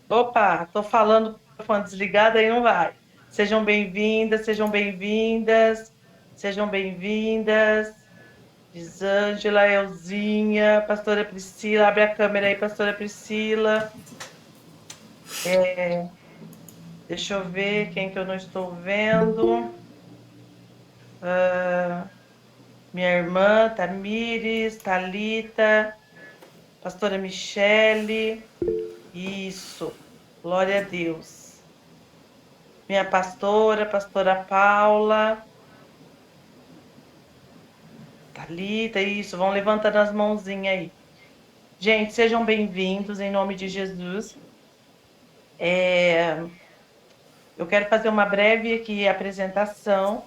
Opa, tô falando com o microfone desligado, aí não vai. Sejam bem-vindas, sejam bem-vindas, sejam bem-vindas. Lisângela, Elzinha, pastora Priscila, abre a câmera aí, pastora Priscila. Deixa eu ver quem que eu não estou vendo. Minha irmã, Tamires, Thalita, pastora Michele. Isso, glória a Deus. Minha pastora, pastora Paula. Thalita, isso, vão levantando as mãozinhas aí. Gente, sejam bem-vindos em nome de Jesus. Eu quero fazer uma breve aqui apresentação.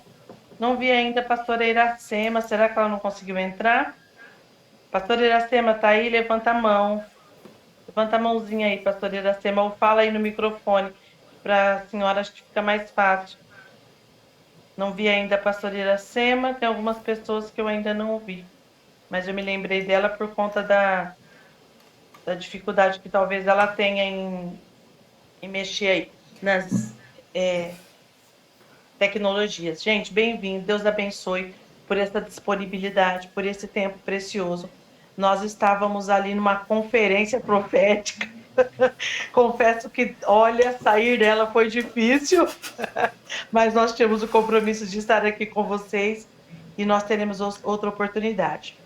Não vi ainda a pastora Iracema, será que ela não conseguiu entrar? Pastora Iracema, tá aí? Levanta a mão. Levanta a mãozinha aí, pastora Iracema, ou fala aí no microfone para a senhora, acho que fica mais fácil. Não vi ainda a pastora Iracema, tem algumas pessoas que eu ainda não vi, mas eu me lembrei dela por conta da dificuldade que talvez ela tenha em mexer aí nas tecnologias. Gente, bem-vindo, Deus abençoe por essa disponibilidade, por esse tempo precioso. Nós estávamos ali numa conferência profética. Confesso que, olha, sair dela foi difícil, mas nós temos o compromisso de estar aqui com vocês e nós teremos outra oportunidade.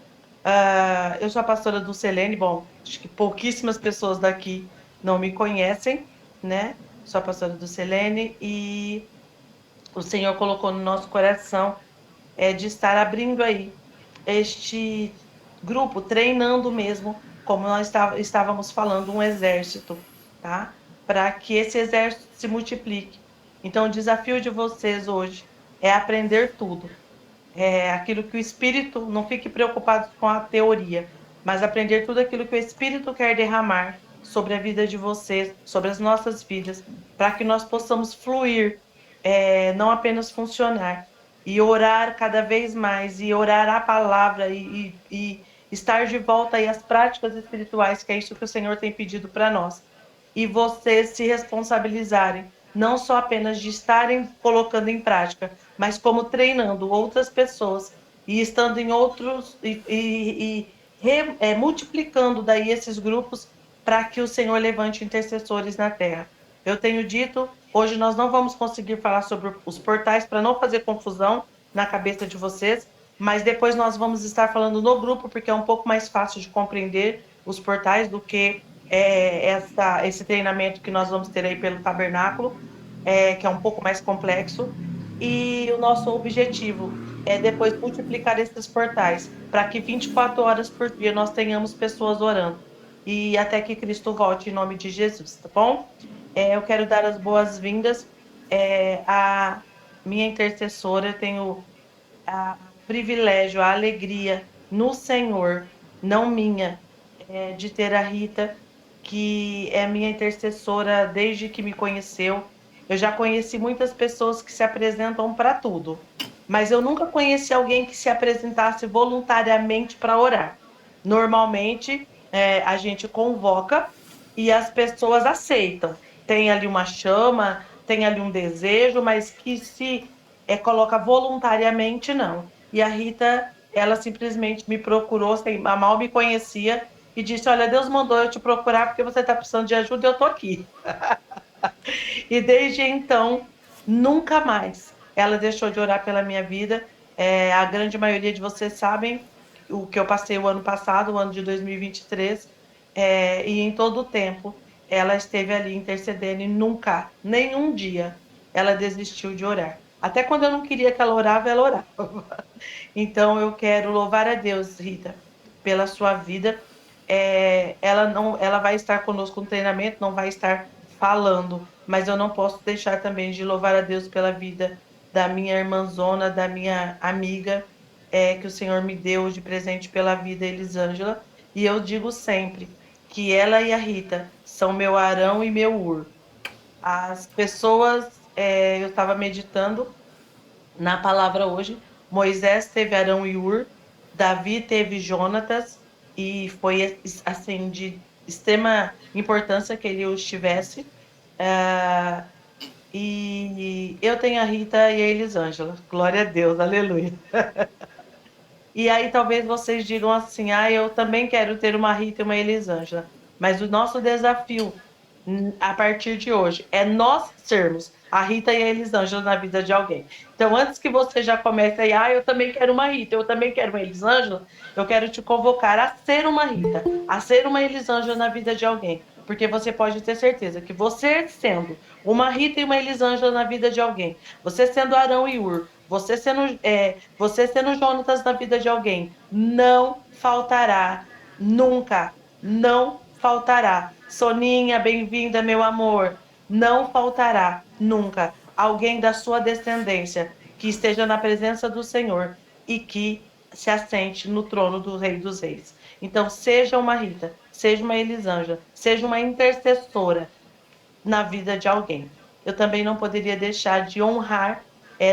Eu sou a pastora Dulcelene, bom, acho que pouquíssimas pessoas daqui não me conhecem, né? Sou a pastora Dulcelene e o Senhor colocou no nosso coração de estar abrindo aí este grupo, treinando mesmo, como nós estávamos falando, um exército, tá? Para que esse exército se multiplique. Então, o desafio de vocês hoje é aprender tudo. É aquilo que o Espírito, não fique preocupado com a teoria, mas aprender tudo aquilo que o Espírito quer derramar sobre a vida de vocês, sobre as nossas vidas, para que nós possamos fluir, não apenas funcionar, e orar cada vez mais, e orar a palavra, e estar de volta aí às práticas espirituais, que é isso que o Senhor tem pedido para nós. E vocês se responsabilizarem, não só apenas de estarem colocando em prática, mas como treinando outras pessoas e estando em outros multiplicando daí esses grupos para que o Senhor levante intercessores na terra. Eu tenho dito, hoje nós não vamos conseguir falar sobre os portais para não fazer confusão na cabeça de vocês, mas depois nós vamos estar falando no grupo, porque é um pouco mais fácil de compreender os portais do que esse treinamento que nós vamos ter aí pelo tabernáculo, que é um pouco mais complexo. E o nosso objetivo é depois multiplicar esses portais para que 24 horas por dia nós tenhamos pessoas orando. E até que Cristo volte em nome de Jesus, tá bom? Eu quero dar as boas-vindas à minha intercessora. Eu tenho o privilégio, a alegria no Senhor, não minha, de ter a Rita, que é minha intercessora desde que me conheceu. Eu já conheci muitas pessoas que se apresentam para tudo, mas eu nunca conheci alguém que se apresentasse voluntariamente para orar. Normalmente, a gente convoca e as pessoas aceitam. Tem ali uma chama, tem ali um desejo, mas que se coloca voluntariamente, não. E a Rita, ela simplesmente me procurou, sem, mal me conhecia, e disse: Olha, Deus mandou eu te procurar porque você está precisando de ajuda e eu estou aqui. E desde então, nunca mais ela deixou de orar pela minha vida. A grande maioria de vocês sabem o que eu passei o ano passado, o ano de 2023, e em todo o tempo ela esteve ali intercedendo e nunca, nenhum dia, ela desistiu de orar. Até quando eu não queria que ela orava, ela orava. Então eu quero louvar a Deus, Rita, pela sua vida. Ela vai estar conosco no treinamento, não vai estar falando, mas eu não posso deixar também de louvar a Deus pela vida da minha irmãzona, da minha amiga, que o Senhor me deu de presente pela vida, Elisângela. E eu digo sempre que ela e a Rita são meu Arão e meu Ur. As pessoas, eu estava meditando na palavra hoje. Moisés teve Arão e Ur, Davi teve Jonatas, e foi assim, extrema importância que ele os tivesse. E eu tenho a Rita e a Elisângela. Glória a Deus, aleluia. E aí talvez vocês digam assim: ah, eu também quero ter uma Rita e uma Elisângela. Mas o nosso desafio a partir de hoje é nós sermos a Rita e a Elisângela na vida de alguém. Então, antes que você já comece aí, ah, eu também quero uma Rita, eu também quero uma Elisângela, eu quero te convocar a ser uma Rita, a ser uma Elisângela na vida de alguém. Porque você pode ter certeza que você sendo uma Rita e uma Elisângela na vida de alguém, você sendo Arão e Ur, você sendo Jonatas na vida de alguém, não faltará nunca, não faltará. Soninha, bem-vinda, meu amor. Não faltará nunca alguém da sua descendência que esteja na presença do Senhor e que se assente no trono do Rei dos Reis. Então, seja uma Rita, seja uma Elisângela, seja uma intercessora na vida de alguém. Eu também não poderia deixar de honrar,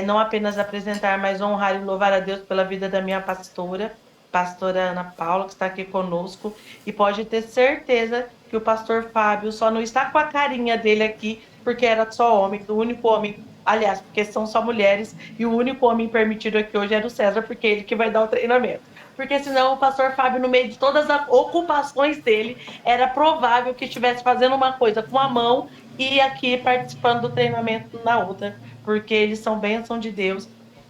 não apenas apresentar, mas honrar e louvar a Deus pela vida da minha pastora, pastora Ana Paula, que está aqui conosco, e pode ter certeza que o pastor Fábio só não está com a carinha dele aqui, porque era só homem, o único homem, aliás, porque são só mulheres, e o único homem permitido aqui hoje era o César, porque é ele que vai dar o treinamento. Porque senão o pastor Fábio, no meio de todas as ocupações dele, era provável que estivesse fazendo uma coisa com a mão e aqui participando do treinamento na outra, porque eles são bênção de Deus,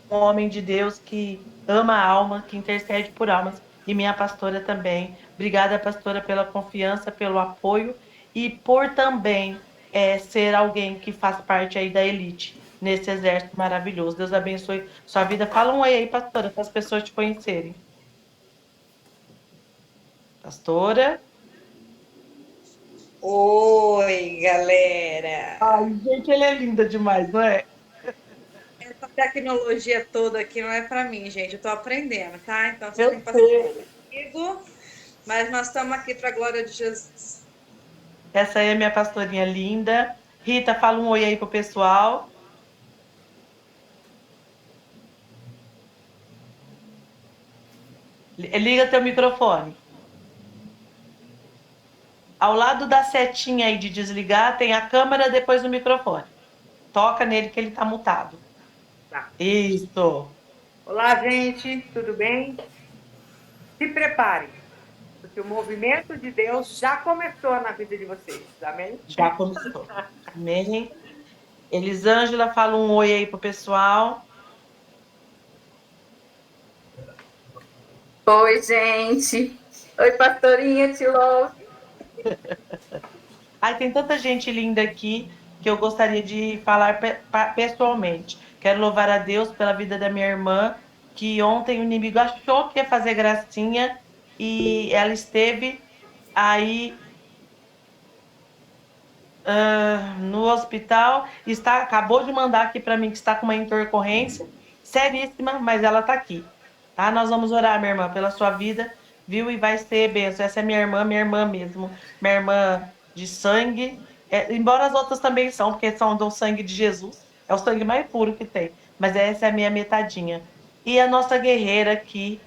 um homem de Deus que ama a alma, que intercede por almas, e minha pastora também. Obrigada, pastora, pela confiança, pelo apoio e por também ser alguém que faz parte aí da elite nesse exército maravilhoso. Deus abençoe sua vida. Fala um oi aí, pastora, para as pessoas te conhecerem. Pastora? Oi, galera! Ai, gente, ele é linda demais, não é? Essa tecnologia toda aqui não é para mim, gente. Eu estou aprendendo, tá? Então vocês têm Eu paciência sei. comigo, mas nós estamos aqui para a glória de Jesus. Essa aí é minha pastorinha linda. Rita, fala um oi aí pro pessoal. Liga teu microfone. Ao lado da setinha aí de desligar, tem a câmera depois do microfone. Toca nele que ele tá mutado. Tá. Isso. Olá, gente, tudo bem? Se preparem, porque o movimento de Deus já começou na vida de vocês, amém? Já começou. Amém. Elisângela, fala um oi aí pro pessoal. Oi, gente. Oi, pastorinha, te louvo. Ai, tem tanta gente linda aqui que eu gostaria de falar pessoalmente. Quero louvar a Deus pela vida da minha irmã, que ontem o inimigo achou que ia fazer gracinha e ela esteve aí no hospital, acabou de mandar aqui para mim que está com uma intercorrência seríssima, mas ela está aqui, tá? Nós vamos orar, minha irmã, pela sua vida, viu? E vai ser bênção. Essa é minha irmã mesmo, minha irmã de sangue, embora as outras também são, porque são do sangue de Jesus, é o sangue mais puro que tem, mas essa é a minha metadinha. E a nossa guerreira aqui,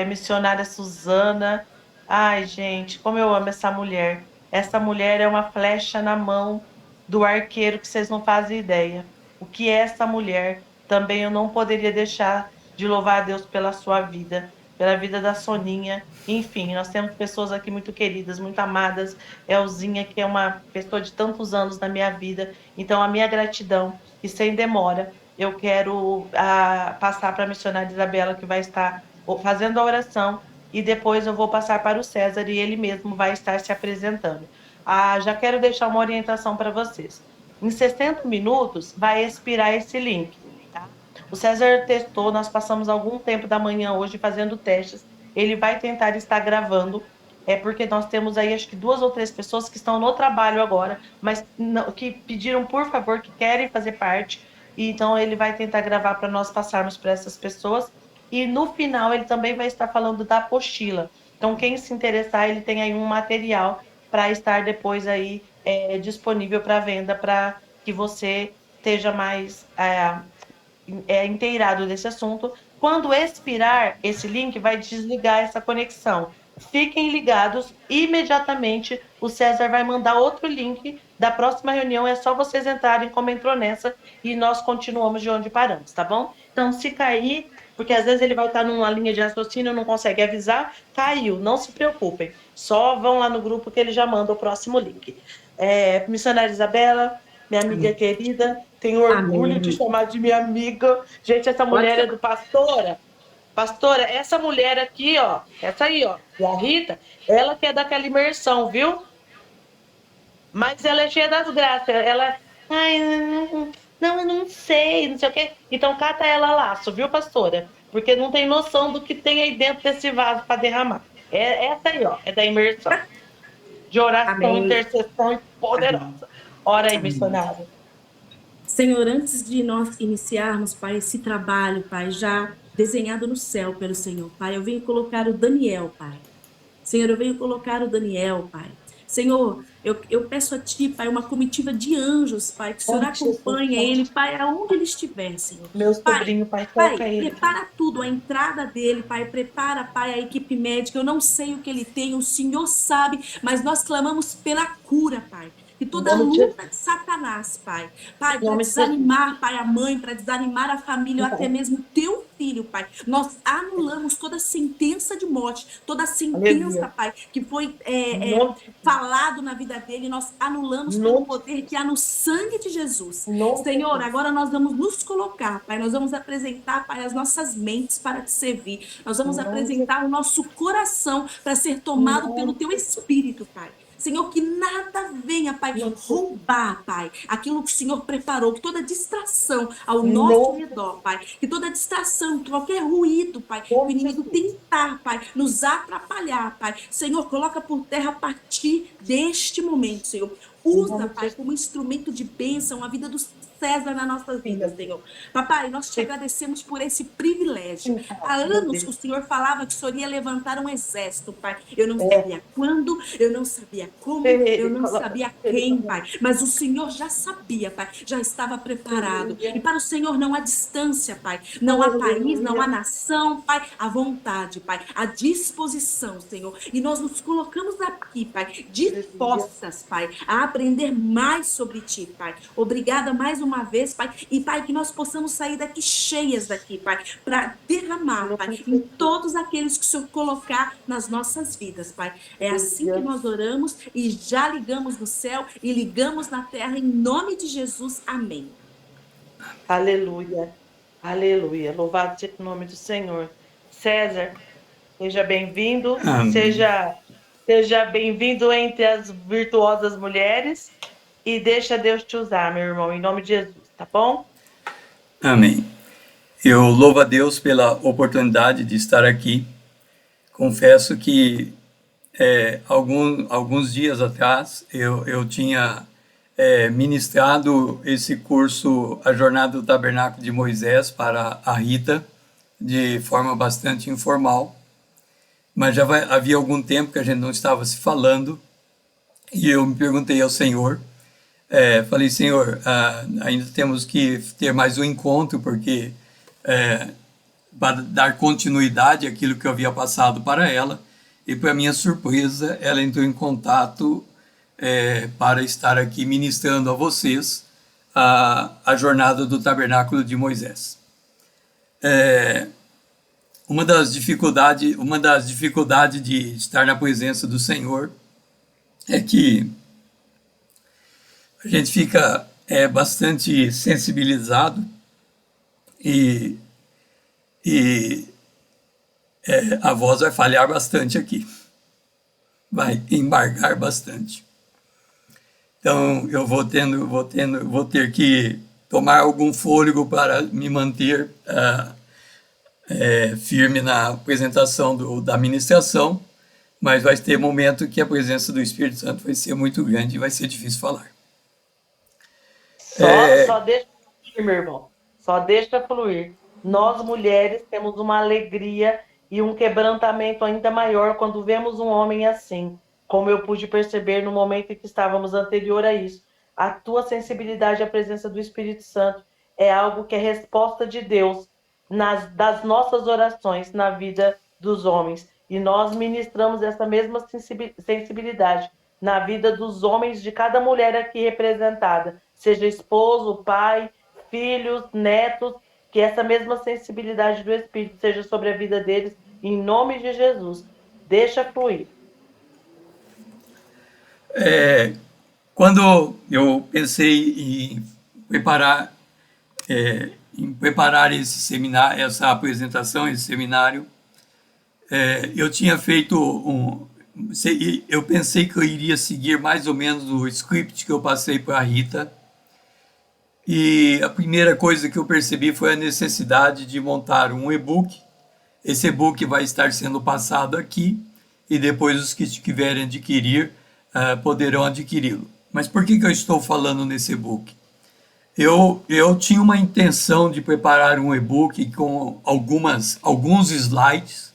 missionária Suzana, ai, gente, como eu amo essa mulher. Essa mulher é uma flecha na mão do arqueiro que vocês não fazem ideia. O que é essa mulher? Também eu não poderia deixar de louvar a Deus pela sua vida, pela vida da Soninha. Enfim, nós temos pessoas aqui muito queridas, muito amadas. Elzinha, que é uma pessoa de tantos anos na minha vida. Então, a minha gratidão, e sem demora, eu quero passar para a missionária Isabela, que vai estar fazendo a oração e depois eu vou passar para o César e ele mesmo vai estar se apresentando. Já quero deixar uma orientação para vocês. Em 60 minutos vai expirar esse link. Tá? O César testou, nós passamos algum tempo da manhã hoje fazendo testes. Ele vai tentar estar gravando, porque nós temos aí acho que 2 ou 3 pessoas que estão no trabalho agora, mas não, que pediram por favor, que querem fazer parte. E então ele vai tentar gravar para nós passarmos para essas pessoas e no final ele também vai estar falando da apostila. Então, quem se interessar, ele tem aí um material para estar depois aí disponível para venda, para que você esteja mais inteirado desse assunto. Quando expirar esse link, vai desligar essa conexão. Fiquem ligados, imediatamente o César vai mandar outro link da próxima reunião, é só vocês entrarem como entrou nessa e nós continuamos de onde paramos, tá bom? Então, se cair, porque às vezes ele vai estar numa linha de raciocínio, não consegue avisar, caiu, não se preocupem, só vão lá no grupo que ele já manda o próximo link. Missionária Isabela, minha amiga querida, tenho orgulho de chamar de minha amiga. Gente, essa mulher é do Pastora. Pastora, essa mulher aqui, ó, essa aí, ó, a Rita, ela que é daquela imersão, viu? Mas ela é cheia das graças. Ela, ai, não, eu não sei, não sei o quê. Então cata ela laço, viu, pastora? Porque não tem noção do que tem aí dentro desse vaso para derramar. Essa aí, ó, é da imersão. De oração, Amém. intercessão poderosa. Ora aí, missionário. Senhor, antes de nós iniciarmos, Pai, esse trabalho, Pai, já desenhado no céu pelo Senhor, Pai, eu venho colocar o Daniel, Pai. Senhor, eu venho colocar o Daniel, Pai. Senhor, eu peço a Ti, Pai, uma comitiva de anjos, Pai, que o Senhor acompanhe ele, Pai, aonde ele estiver, Senhor. Meu sobrinho, Pai, toca ele. Prepara tudo, a entrada dele, Pai, prepara, Pai, a equipe médica, eu não sei o que ele tem, o Senhor sabe, mas nós clamamos pela cura, Pai. Que toda luta de Satanás, Pai, para desanimar, Pai, a mãe, para desanimar a família, ou até mesmo o teu filho, Pai, nós anulamos toda sentença de morte, toda sentença, Pai, que foi falado na vida dele, nós anulamos pelo poder que há no sangue de Jesus. Senhor, agora nós vamos nos colocar, Pai, nós vamos apresentar, Pai, as nossas mentes para te servir, nós vamos apresentar o nosso coração para ser tomado pelo teu Espírito, Pai. Senhor, que nada venha, Pai, roubar, Pai, aquilo que o Senhor preparou, que toda distração ao nosso redor, Pai, que toda distração, qualquer ruído, Pai, que o inimigo tentar, Pai, nos atrapalhar, Pai, Senhor, coloca por terra a partir deste momento, Senhor. Usa, Pai, como instrumento de bênção a vida dos César na nossa vida, Senhor. Papai, nós te agradecemos por esse privilégio. Há anos o Senhor falava que o Senhor ia levantar um exército, Pai. Eu não sabia quando, eu não sabia como, eu não sabia quem, Pai. Mas o Senhor já sabia, Pai. Já estava preparado. E para o Senhor não há distância, Pai. Não há país, não há nação, Pai. Há vontade, Pai. Há disposição, Senhor. E nós nos colocamos aqui, Pai, dispostas, Pai, a aprender mais sobre Ti, Pai. Obrigada mais uma vez, Pai, e Pai, que nós possamos sair daqui cheias daqui, Pai, para derramar, Pai, em todos aqueles que o Senhor colocar nas nossas vidas, Pai. É assim que nós oramos e já ligamos no céu e ligamos na terra em nome de Jesus. Amém. Aleluia, aleluia, louvado seja o nome do Senhor. César, seja bem-vindo, seja bem-vindo entre as virtuosas mulheres. E deixa Deus te usar, meu irmão, em nome de Jesus, tá bom? Amém. Eu louvo a Deus pela oportunidade de estar aqui. Confesso que alguns dias atrás eu tinha ministrado esse curso, A Jornada do Tabernáculo de Moisés, para a Rita, de forma bastante informal. Mas já havia algum tempo que a gente não estava se falando, e eu me perguntei ao Senhor, falei, Senhor, ainda temos que ter mais um encontro, porque para dar continuidade àquilo que eu havia passado para ela, e para minha surpresa, ela entrou em contato para estar aqui ministrando a vocês a jornada do Tabernáculo de Moisés. Uma das dificuldades de estar na presença do Senhor é que a gente fica bastante sensibilizado e a voz vai falhar bastante aqui, vai embargar bastante. Então eu vou ter que tomar algum fôlego para me manter firme na apresentação da ministração, mas vai ter momento que a presença do Espírito Santo vai ser muito grande e vai ser difícil falar. Só deixa fluir, meu irmão. Só deixa fluir. Nós, mulheres, temos uma alegria e um quebrantamento ainda maior quando vemos um homem assim, como eu pude perceber no momento em que estávamos anterior a isso. A tua sensibilidade à presença do Espírito Santo é algo que é resposta de Deus das nossas orações na vida dos homens. E nós ministramos essa mesma sensibilidade na vida dos homens de cada mulher aqui representada, seja esposo, pai, filhos, netos, que essa mesma sensibilidade do Espírito seja sobre a vida deles, em nome de Jesus. Deixa fluir. Quando eu pensei em preparar esse seminário, essa apresentação, esse seminário, eu tinha feito eu pensei que eu iria seguir mais ou menos o script que eu passei para a Rita, e a primeira coisa que eu percebi foi a necessidade de montar um e-book. Esse e-book vai estar sendo passado aqui, e depois os que quiserem adquirir poderão adquiri-lo. Mas por que eu estou falando nesse e-book? Eu tinha uma intenção de preparar um e-book com alguns slides,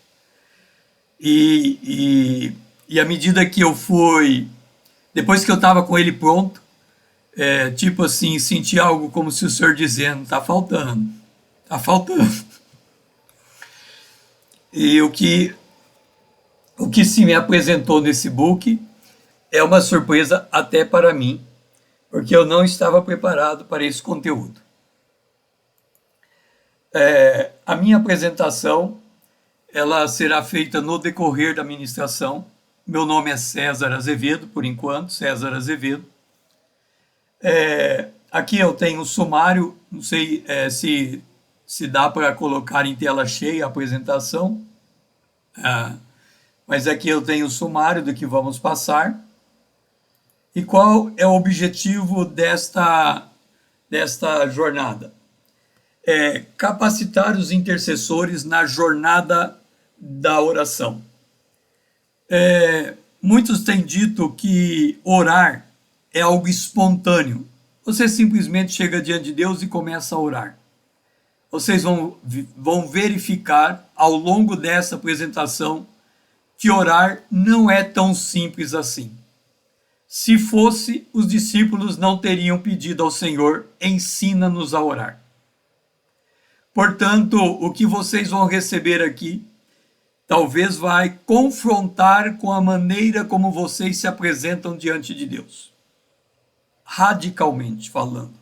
e à medida que eu fui, depois que eu estava com ele pronto, tipo assim, senti algo como se o senhor dizendo, está faltando. E o que se me apresentou nesse book é uma surpresa até para mim, porque eu não estava preparado para esse conteúdo. A minha apresentação ela será feita no decorrer da ministração. Meu nome é César Azevedo, por enquanto, César Azevedo. Aqui eu tenho o sumário, não sei se dá para colocar em tela cheia a apresentação, mas aqui eu tenho o sumário do que vamos passar. E qual é o objetivo desta jornada? Capacitar os intercessores na jornada da oração. Muitos têm dito que orar é algo espontâneo. Você simplesmente chega diante de Deus e começa a orar. Vocês vão verificar ao longo dessa apresentação que orar não é tão simples assim. Se fosse, os discípulos não teriam pedido ao Senhor, ensina-nos a orar. Portanto, o que vocês vão receber aqui, talvez vai confrontar com a maneira como vocês se apresentam diante de Deus. Radicalmente falando.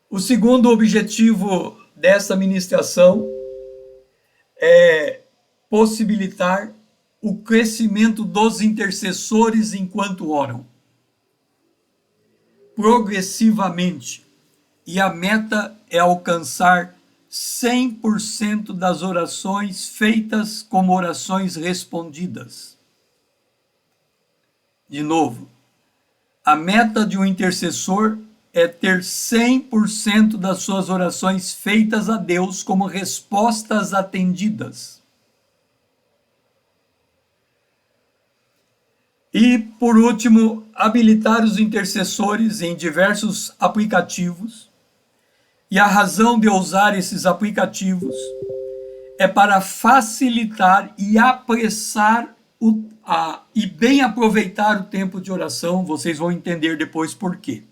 O segundo objetivo dessa ministração é possibilitar o crescimento dos intercessores enquanto oram. Progressivamente. E a meta é alcançar 100% das orações feitas como orações respondidas. De novo, a meta de um intercessor é ter 100% das suas orações feitas a Deus como respostas atendidas. E, por último, habilitar os intercessores em diversos aplicativos. E a razão de eu usar esses aplicativos é para facilitar e apressar e bem aproveitar o tempo de oração. Vocês vão entender depois por quê.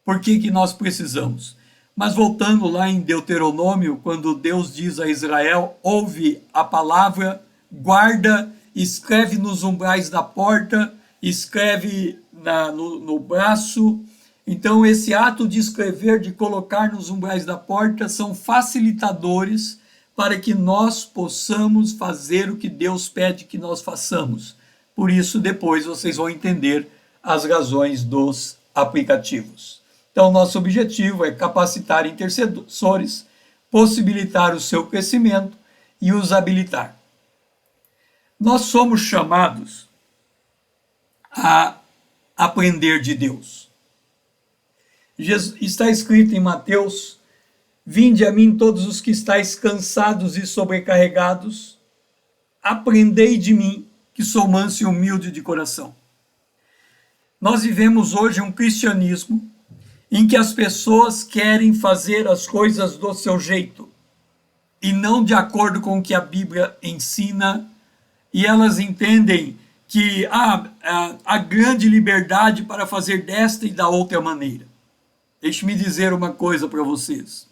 Por que nós precisamos? Mas voltando lá em Deuteronômio, quando Deus diz a Israel, ouve a palavra, guarda, escreve nos umbrais da porta, escreve no braço. Então, esse ato de escrever, de colocar nos umbrais da porta, são facilitadores para que nós possamos fazer o que Deus pede que nós façamos. Por isso, depois vocês vão entender as razões dos aplicativos. Então, nosso objetivo é capacitar intercessores, possibilitar o seu crescimento e os habilitar. Nós somos chamados a aprender de Deus. Está escrito em Mateus: vinde a mim todos os que estáis cansados e sobrecarregados, aprendei de mim, que sou manso e humilde de coração. Nós vivemos hoje um cristianismo em que as pessoas querem fazer as coisas do seu jeito e não de acordo com o que a Bíblia ensina, e elas entendem que há grande liberdade para fazer desta e da outra maneira. Deixe-me dizer uma coisa para vocês.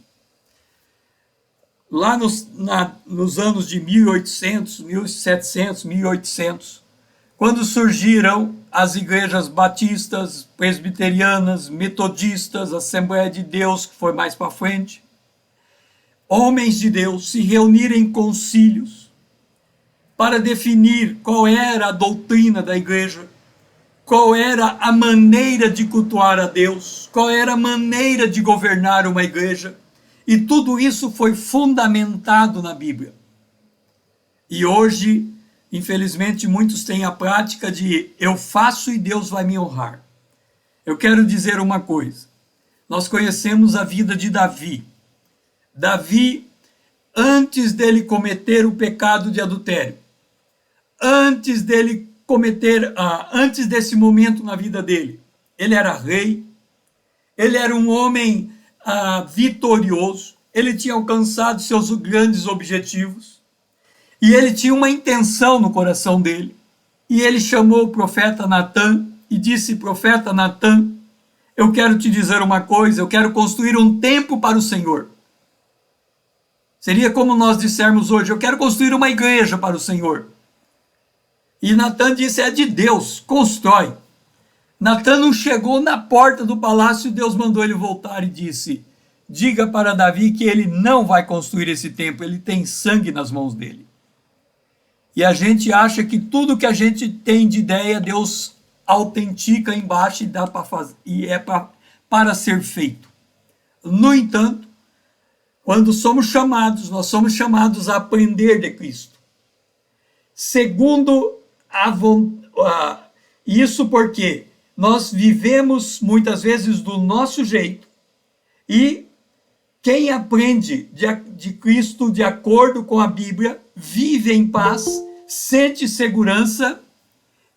lá nos anos de 1800, 1700, 1800, quando surgiram as igrejas batistas, presbiterianas, metodistas, Assembleia de Deus, que foi mais para frente, homens de Deus se reunirem em concílios para definir qual era a doutrina da igreja, qual era a maneira de cultuar a Deus, qual era a maneira de governar uma igreja, e tudo isso foi fundamentado na Bíblia. E hoje, infelizmente, muitos têm a prática de eu faço e Deus vai me honrar. Eu quero dizer uma coisa. Nós conhecemos a vida de Davi. Davi, antes dele cometer o pecado de adultério, antes desse momento na vida dele, ele era rei, ele era um homem vitorioso, ele tinha alcançado seus grandes objetivos, e ele tinha uma intenção no coração dele, e ele chamou o profeta Natã e disse: profeta Natã, eu quero te dizer uma coisa, eu quero construir um templo para o Senhor. Seria como nós dissermos hoje: eu quero construir uma igreja para o Senhor. E Natã disse: é de Deus, constrói. Natã não chegou na porta do palácio, Deus mandou ele voltar e disse: diga para Davi que ele não vai construir esse templo, ele tem sangue nas mãos dele. E a gente acha que tudo que a gente tem de ideia, Deus autentica embaixo e dá para fazer, e é para ser feito. No entanto, quando somos chamados, nós somos chamados a aprender de Cristo. Segundo isso porque nós vivemos muitas vezes do nosso jeito, e quem aprende de Cristo de acordo com a Bíblia vive em paz, sente segurança,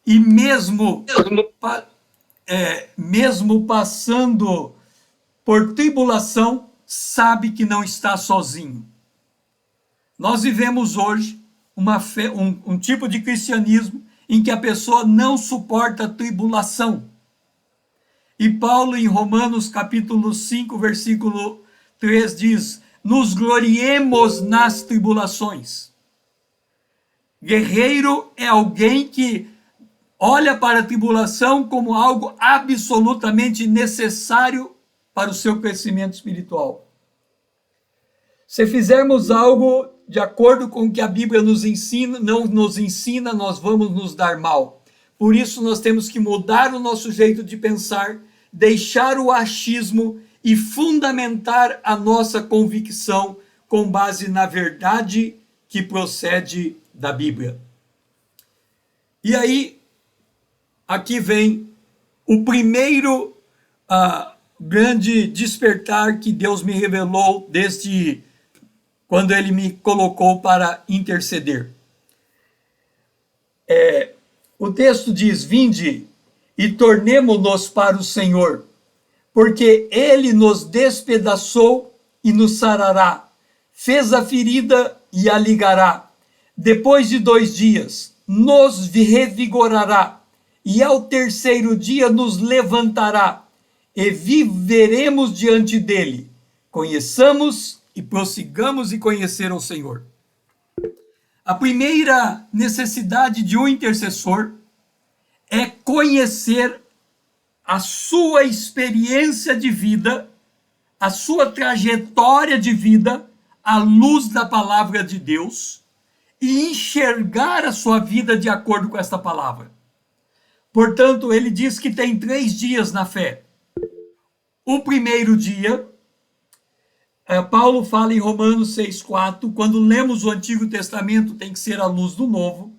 e mesmo passando por tribulação, sabe que não está sozinho. Nós vivemos hoje um tipo de cristianismo em que a pessoa não suporta a tribulação. E Paulo, em Romanos capítulo 5, versículo 3, diz: nos gloriemos nas tribulações. Guerreiro é alguém que olha para a tribulação como algo absolutamente necessário para o seu crescimento espiritual. Se fizermos algo de acordo com o que a Bíblia nos ensina, não nos ensina, nós vamos nos dar mal. Por isso nós temos que mudar o nosso jeito de pensar, deixar o achismo e fundamentar a nossa convicção com base na verdade que procede da Bíblia. E aí, aqui vem o primeiro grande despertar que Deus me revelou desde quando Ele me colocou para interceder. O texto diz: vinde e tornemo-nos para o Senhor, porque Ele nos despedaçou e nos sarará, fez a ferida e a ligará. Depois de 2 dias, nos revigorará, e ao terceiro dia nos levantará, e viveremos diante dele. Conheçamos e prossigamos em conhecer ao Senhor. A primeira necessidade de um intercessor é conhecer a sua experiência de vida, a sua trajetória de vida, à luz da palavra de Deus, e enxergar a sua vida de acordo com esta palavra. Portanto, ele diz que tem 3 dias na fé. O primeiro dia, Paulo fala em Romanos 6,4, quando lemos o Antigo Testamento, tem que ser à luz do Novo.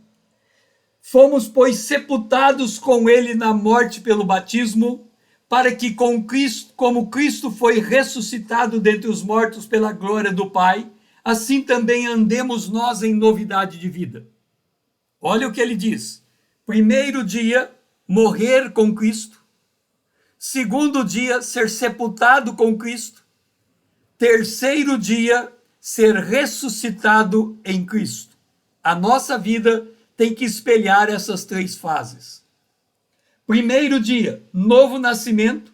Fomos, pois, sepultados com ele na morte pelo batismo, para que com Cristo, como Cristo foi ressuscitado dentre os mortos pela glória do Pai, assim também andemos nós em novidade de vida. Olha o que ele diz. Primeiro dia, morrer com Cristo. Segundo dia, ser sepultado com Cristo. Terceiro dia, ser ressuscitado em Cristo. A nossa vida tem que espelhar essas 3 fases. Primeiro dia, novo nascimento,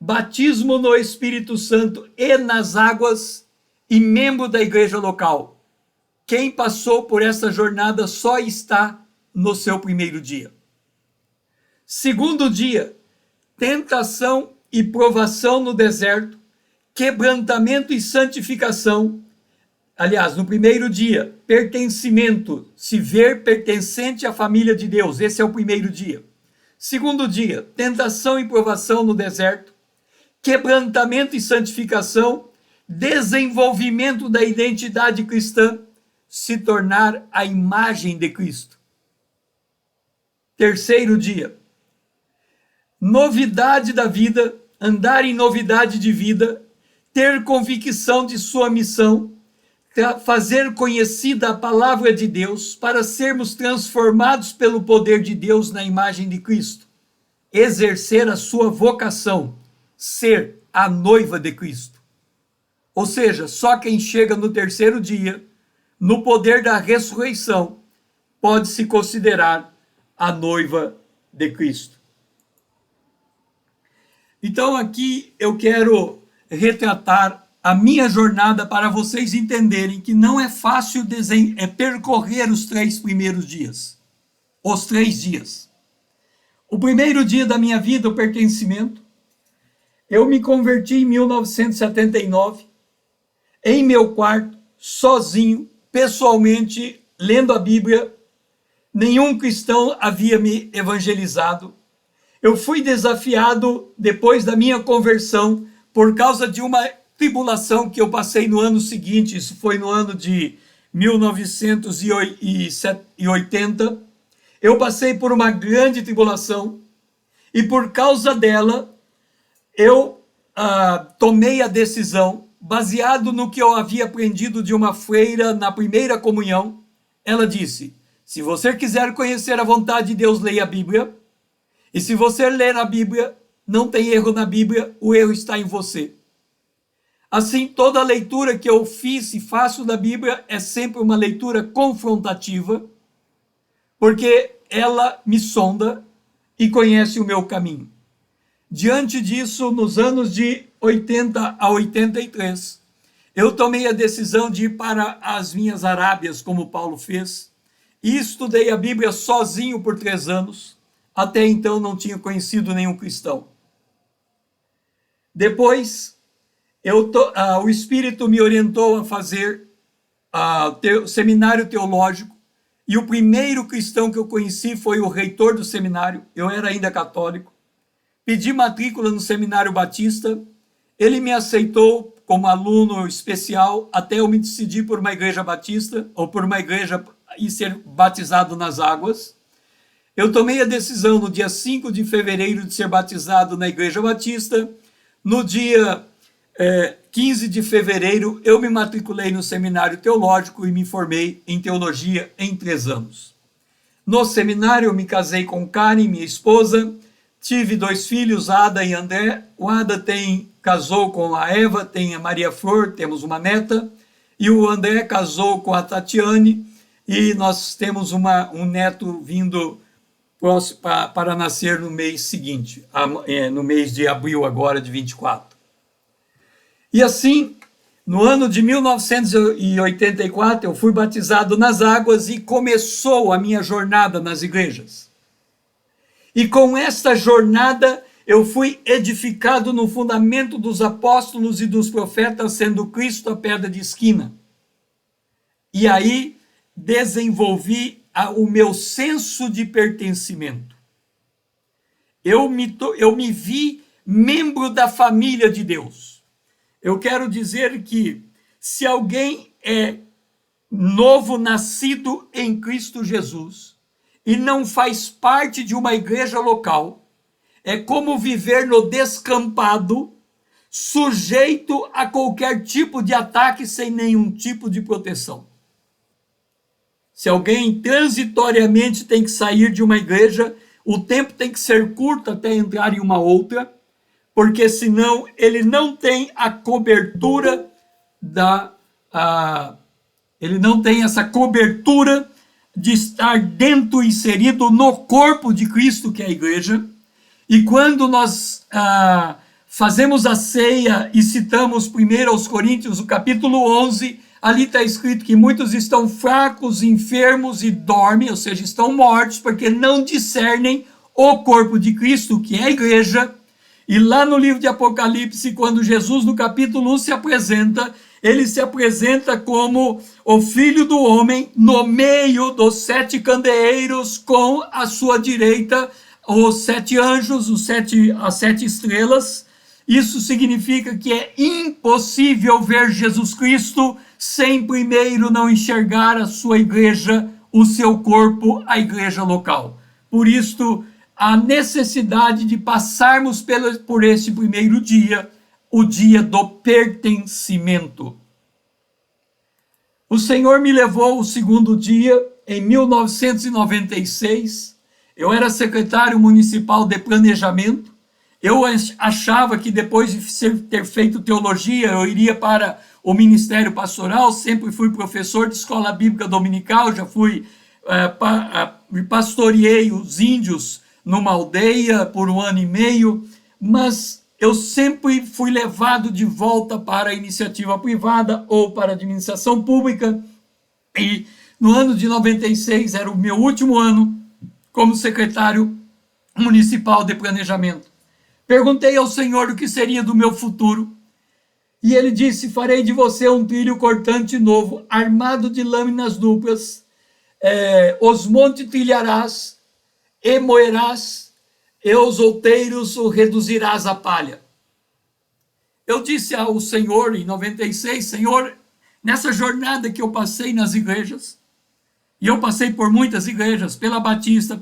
batismo no Espírito Santo e nas águas, e membro da igreja local. Quem passou por essa jornada só está no seu primeiro dia. Segundo dia, tentação e provação no deserto, quebrantamento e santificação. Aliás, no primeiro dia, pertencimento, se ver pertencente à família de Deus. Esse é o primeiro dia. Segundo dia, tentação e provação no deserto, quebrantamento e santificação, desenvolvimento da identidade cristã, se tornar a imagem de Cristo. Terceiro dia, novidade da vida, andar em novidade de vida, ter convicção de sua missão, fazer conhecida a palavra de Deus para sermos transformados pelo poder de Deus na imagem de Cristo, exercer a sua vocação, ser a noiva de Cristo. Ou seja, só quem chega no terceiro dia, no poder da ressurreição, pode se considerar a noiva de Cristo. Então aqui eu quero retratar a minha jornada para vocês entenderem que não é fácil percorrer os 3 primeiros dias. Os 3 dias. O primeiro dia da minha vida, o pertencimento, eu me converti em 1979, em meu quarto, sozinho, pessoalmente, lendo a Bíblia. Nenhum cristão havia me evangelizado. Eu fui desafiado, depois da minha conversão, por causa de uma tribulação que eu passei no ano seguinte. Isso foi no ano de 1980. Eu passei por uma grande tribulação e por causa dela eu tomei a decisão, baseado no que eu havia aprendido de uma freira na primeira comunhão. Ela disse: se você quiser conhecer a vontade de Deus, leia a Bíblia. E se você ler a Bíblia, não tem erro na Bíblia, o erro está em você. Assim, toda leitura que eu fiz e faço da Bíblia é sempre uma leitura confrontativa, porque ela me sonda e conhece o meu caminho. Diante disso, nos anos de 80 a 83, eu tomei a decisão de ir para as minhas Arábias, como Paulo fez, e estudei a Bíblia sozinho por 3 anos. Até então não tinha conhecido nenhum cristão. Depois, o Espírito me orientou a fazer seminário teológico, e o primeiro cristão que eu conheci foi o reitor do seminário. Eu era ainda católico. Pedi matrícula no Seminário Batista. Ele me aceitou como aluno especial até eu me decidir por uma igreja batista, ou por uma igreja e ser batizado nas águas. Eu tomei a decisão no dia 5 de fevereiro de ser batizado na Igreja Batista. No dia 15 de fevereiro, eu me matriculei no Seminário Teológico e me formei em Teologia em 3 anos. No seminário, eu me casei com Karen, minha esposa. Tive 2 filhos, Ada e André. O Ada casou com a Eva, tem a Maria Flor, temos uma neta. E o André casou com a Tatiane. E nós temos um neto vindo para nascer no mês seguinte, no mês de abril agora, de 24. E assim, no ano de 1984, eu fui batizado nas águas e começou a minha jornada nas igrejas. E com esta jornada, eu fui edificado no fundamento dos apóstolos e dos profetas, sendo Cristo a pedra de esquina. E aí, desenvolvi o meu senso de pertencimento. Eu me vi membro da família de Deus. Eu quero dizer que se alguém é novo nascido em Cristo Jesus e não faz parte de uma igreja local, é como viver no descampado, sujeito a qualquer tipo de ataque sem nenhum tipo de proteção. Se alguém transitoriamente tem que sair de uma igreja, o tempo tem que ser curto até entrar em uma outra, porque senão ele não tem a cobertura ele não tem essa cobertura de estar dentro, inserido no corpo de Cristo, que é a igreja. E quando nós fazemos a ceia e citamos 1 Coríntios, o capítulo 11, ali está escrito que muitos estão fracos, enfermos e dormem, ou seja, estão mortos, porque não discernem o corpo de Cristo, que é a igreja. E lá no livro de Apocalipse, quando Jesus, no capítulo 1, se apresenta, ele se apresenta como o Filho do Homem no meio dos 7 candeeiros, com a sua direita os 7 anjos, as 7 estrelas. Isso significa que é impossível ver Jesus Cristo sem primeiro não enxergar a sua igreja, o seu corpo, a igreja local. Por isto, a necessidade de passarmos por esse primeiro dia, o dia do pertencimento. O Senhor me levou o segundo dia, em 1996. Eu era secretário municipal de planejamento. Eu achava que depois de ter feito teologia, eu iria para o ministério pastoral. Sempre fui professor de escola bíblica dominical, já pastoreei os índios numa aldeia por 1 ano e meio, mas eu sempre fui levado de volta para a iniciativa privada ou para a administração pública. E no ano de 96 era o meu último ano como secretário municipal de planejamento. Perguntei ao Senhor o que seria do meu futuro, e ele disse: farei de você um trilho cortante novo, armado de lâminas duplas, os montes trilharás, e moerás, e os outeiros o reduzirás a palha. Eu disse ao Senhor, em 96, Senhor, nessa jornada que eu passei nas igrejas, e eu passei por muitas igrejas, pela Batista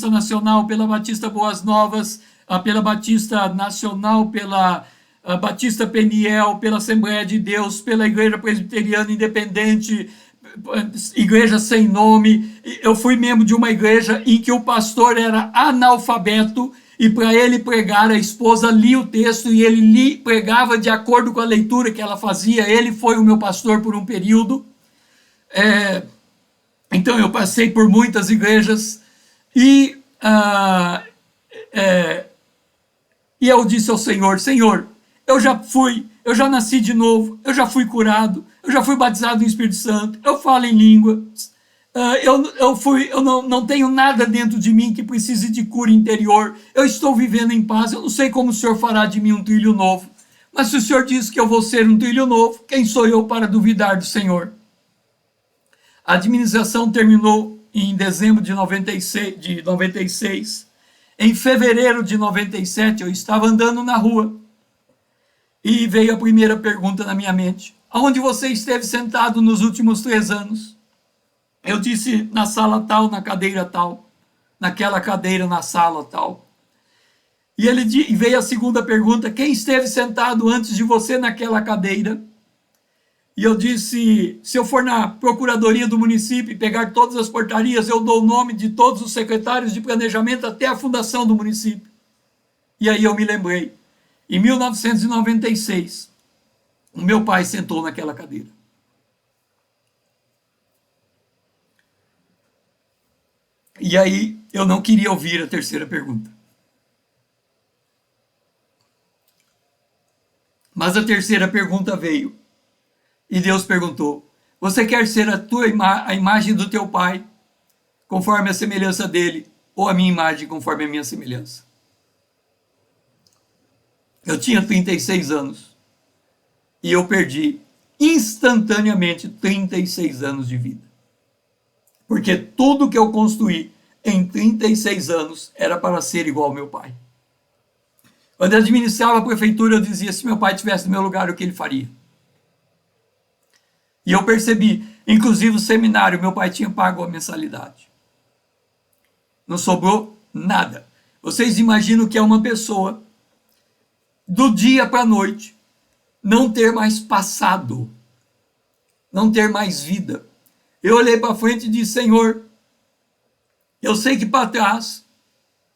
Nacional, pela Batista Boas Novas, pela Batista Nacional, pela Batista Peniel, pela Assembleia de Deus, pela Igreja Presbiteriana Independente, igreja sem nome. Eu fui membro de uma igreja em que o pastor era analfabeto, e para ele pregar, a esposa lia o texto e ele pregava de acordo com a leitura que ela fazia. Ele foi o meu pastor por um período. Então eu passei por muitas igrejas e eu disse ao Senhor: Senhor, eu já nasci de novo, eu já fui curado, eu já fui batizado no Espírito Santo, eu falo em línguas, eu não tenho nada dentro de mim que precise de cura interior, eu estou vivendo em paz, eu não sei como o Senhor fará de mim um trilho novo, mas se o Senhor diz que eu vou ser um trilho novo, quem sou eu para duvidar do Senhor? A administração terminou em dezembro de 96. Em fevereiro de 97, eu estava andando na rua e veio a primeira pergunta na minha mente: aonde você esteve sentado nos últimos 3 anos? Eu disse: na sala tal, na cadeira tal, naquela cadeira na sala tal. E veio a segunda pergunta: quem esteve sentado antes de você naquela cadeira? E eu disse: se eu for na procuradoria do município e pegar todas as portarias, eu dou o nome de todos os secretários de planejamento até a fundação do município. E aí eu me lembrei, em 1996, o meu pai sentou naquela cadeira. E aí eu não queria ouvir a terceira pergunta. Mas a terceira pergunta veio. E Deus perguntou: você quer ser a imagem do teu pai, conforme a semelhança dele, ou a minha imagem conforme a minha semelhança? Eu tinha 36 anos e eu perdi instantaneamente 36 anos de vida. Porque tudo que eu construí em 36 anos era para ser igual ao meu pai. Quando eu administrava a prefeitura, eu dizia: se meu pai estivesse no meu lugar, o que ele faria? E eu percebi, inclusive o seminário, meu pai tinha pago a mensalidade. Não sobrou nada. Vocês imaginam que é uma pessoa, do dia para a noite, não ter mais passado, não ter mais vida. Eu olhei para frente e disse: Senhor, eu sei que para trás,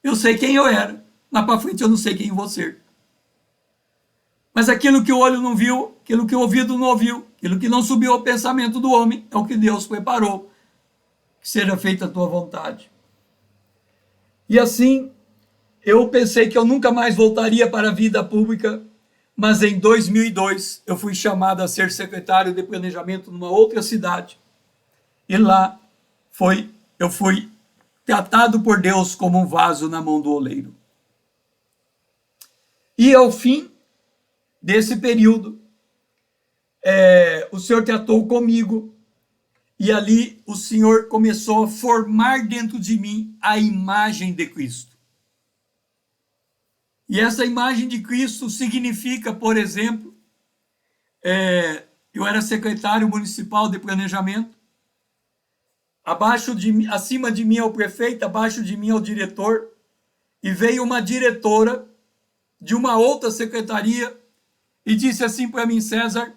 eu sei quem eu era, mas para frente eu não sei quem eu vou ser. Mas aquilo que o olho não viu, aquilo que o ouvido não ouviu, aquilo que não subiu ao pensamento do homem, é o que Deus preparou, que seja feita a tua vontade. E assim, eu pensei que eu nunca mais voltaria para a vida pública, mas em 2002 eu fui chamado a ser secretário de planejamento numa outra cidade. E lá eu fui tratado por Deus como um vaso na mão do oleiro. E ao fim desse período, o Senhor tratou comigo, e ali o Senhor começou a formar dentro de mim a imagem de Cristo. E essa imagem de Cristo significa, por exemplo, eu era secretário municipal de planejamento, acima de mim é o prefeito, abaixo de mim é o diretor, e veio uma diretora de uma outra secretaria e disse assim para mim: César,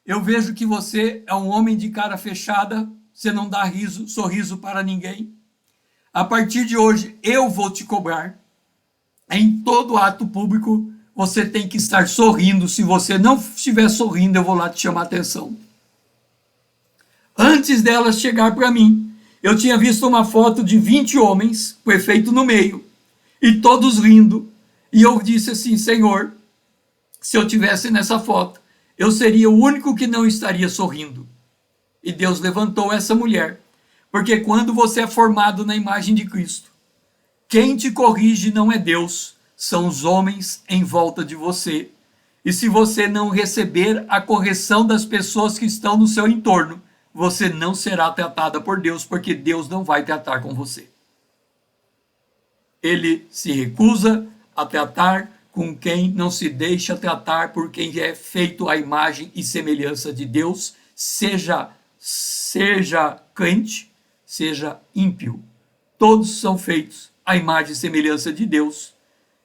eu vejo que você é um homem de cara fechada, você não dá sorriso para ninguém. A partir de hoje, eu vou te cobrar. Em todo ato público, você tem que estar sorrindo. Se você não estiver sorrindo, eu vou lá te chamar a atenção. Antes dela chegar para mim, eu tinha visto uma foto de 20 homens, prefeito no meio, e todos rindo. E eu disse assim: Senhor, se eu tivesse nessa foto, eu seria o único que não estaria sorrindo. E Deus levantou essa mulher, porque quando você é formado na imagem de Cristo, quem te corrige não é Deus, são os homens em volta de você. E se você não receber a correção das pessoas que estão no seu entorno, você não será tratada por Deus, porque Deus não vai tratar com você. Ele se recusa a tratar com quem não se deixa tratar por quem é feito à imagem e semelhança de Deus, seja crente, seja ímpio. Todos são feitos à imagem e semelhança de Deus.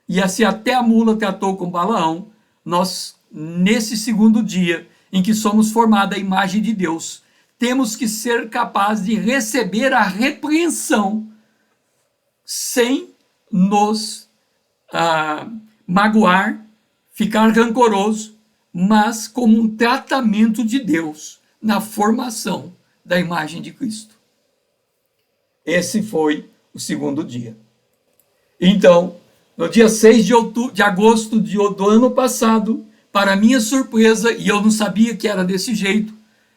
E assim até a mula tratou com Balaão, nós, nesse segundo dia em que somos formados à imagem de Deus, temos que ser capazes de receber a repreensão sem nos magoar, ficar rancoroso, mas como um tratamento de Deus na formação da imagem de Cristo. Esse foi o segundo dia. Então, no dia 6 de agosto do ano passado, para minha surpresa, e eu não sabia que era desse jeito,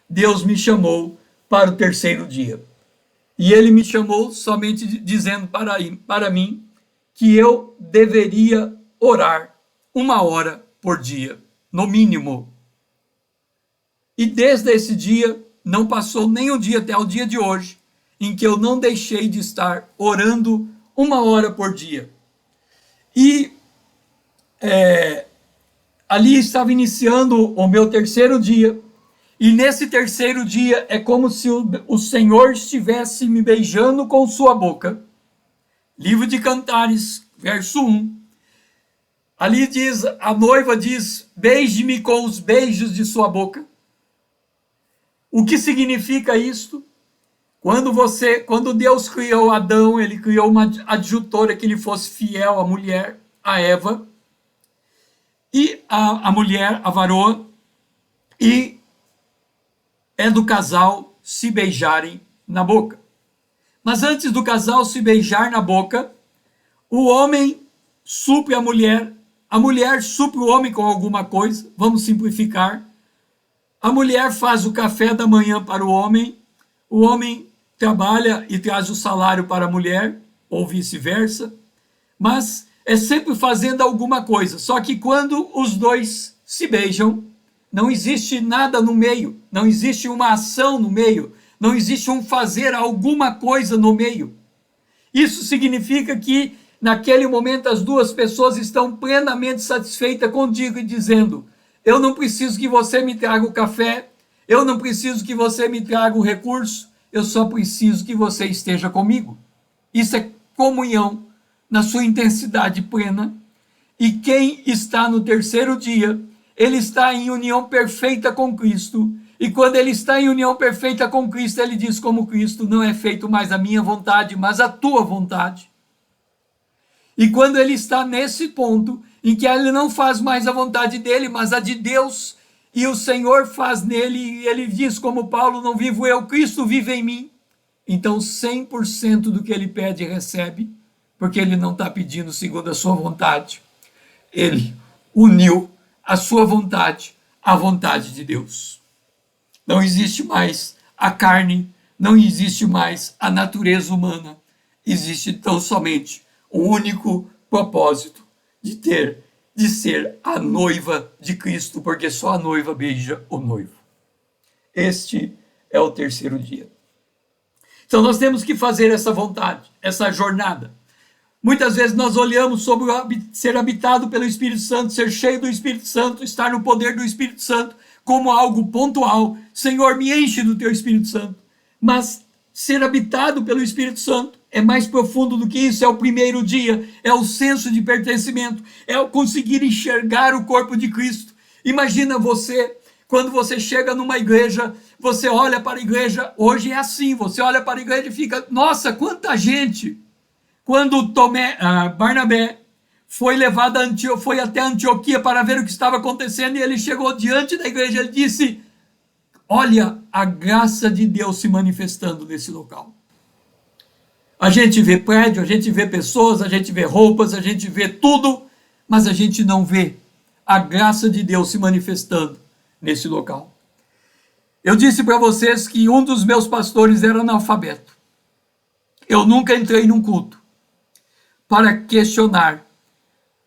Deus me chamou para o terceiro dia. E ele me chamou somente dizendo para mim que eu deveria orar 1 hora por dia, no mínimo. E desde esse dia, não passou nem um dia até o dia de hoje, em que eu não deixei de estar orando 1 hora por dia. E ali estava iniciando o meu terceiro dia, e nesse terceiro dia é como se o Senhor estivesse me beijando com sua boca. Livro de Cantares, verso 1. Ali diz, a noiva diz: beije-me com os beijos de sua boca. O que significa isto? Quando Deus criou Adão, ele criou uma adjutora que lhe fosse fiel à mulher, a Eva, e a mulher, a varoa, e é do casal se beijarem na boca. Mas antes do casal se beijar na boca, o homem supre a mulher supre o homem com alguma coisa, vamos simplificar. A mulher faz o café da manhã para o homem trabalha e traz o salário para a mulher, ou vice-versa, mas é sempre fazendo alguma coisa. Só que quando os dois se beijam, não existe nada no meio, não existe uma ação no meio, não existe um fazer alguma coisa no meio. Isso significa que, naquele momento, as duas pessoas estão plenamente satisfeitas contigo e dizendo: eu não preciso que você me traga o café, eu não preciso que você me traga o recurso, eu só preciso que você esteja comigo. Isso é comunhão na sua intensidade plena. E quem está no terceiro dia, ele está em união perfeita com Cristo. E quando ele está em união perfeita com Cristo, ele diz como Cristo: não é feito mais a minha vontade, mas a tua vontade. E quando ele está nesse ponto, em que ele não faz mais a vontade dele, mas a de Deus, e o Senhor faz nele, e ele diz como Paulo: não vivo eu, Cristo vive em mim. Então 100% do que ele pede recebe, porque ele não está pedindo segundo a sua vontade. Ele uniu a sua vontade à vontade de Deus. Não existe mais a carne, não existe mais a natureza humana. Existe tão somente o único propósito de ser a noiva de Cristo, porque só a noiva beija o noivo. Este é o terceiro dia. Então nós temos que fazer essa vontade, essa jornada. Muitas vezes nós olhamos sobre ser habitado pelo Espírito Santo, ser cheio do Espírito Santo, estar no poder do Espírito Santo como algo pontual. Senhor, me enche do teu Espírito Santo. Mas ser habitado pelo Espírito Santo é mais profundo do que isso, é o primeiro dia, é o senso de pertencimento, é o conseguir enxergar o corpo de Cristo. Imagina você, quando você chega numa igreja, você olha para a igreja, hoje é assim, você olha para a igreja e fica, nossa, quanta gente! Quando Barnabé foi levado foi até Antioquia para ver o que estava acontecendo, e ele chegou diante da igreja, ele disse, olha a graça de Deus se manifestando nesse local. A gente vê prédio, a gente vê pessoas, a gente vê roupas, a gente vê tudo, mas a gente não vê a graça de Deus se manifestando nesse local. Eu disse para vocês que um dos meus pastores era analfabeto. Eu nunca entrei num culto para questionar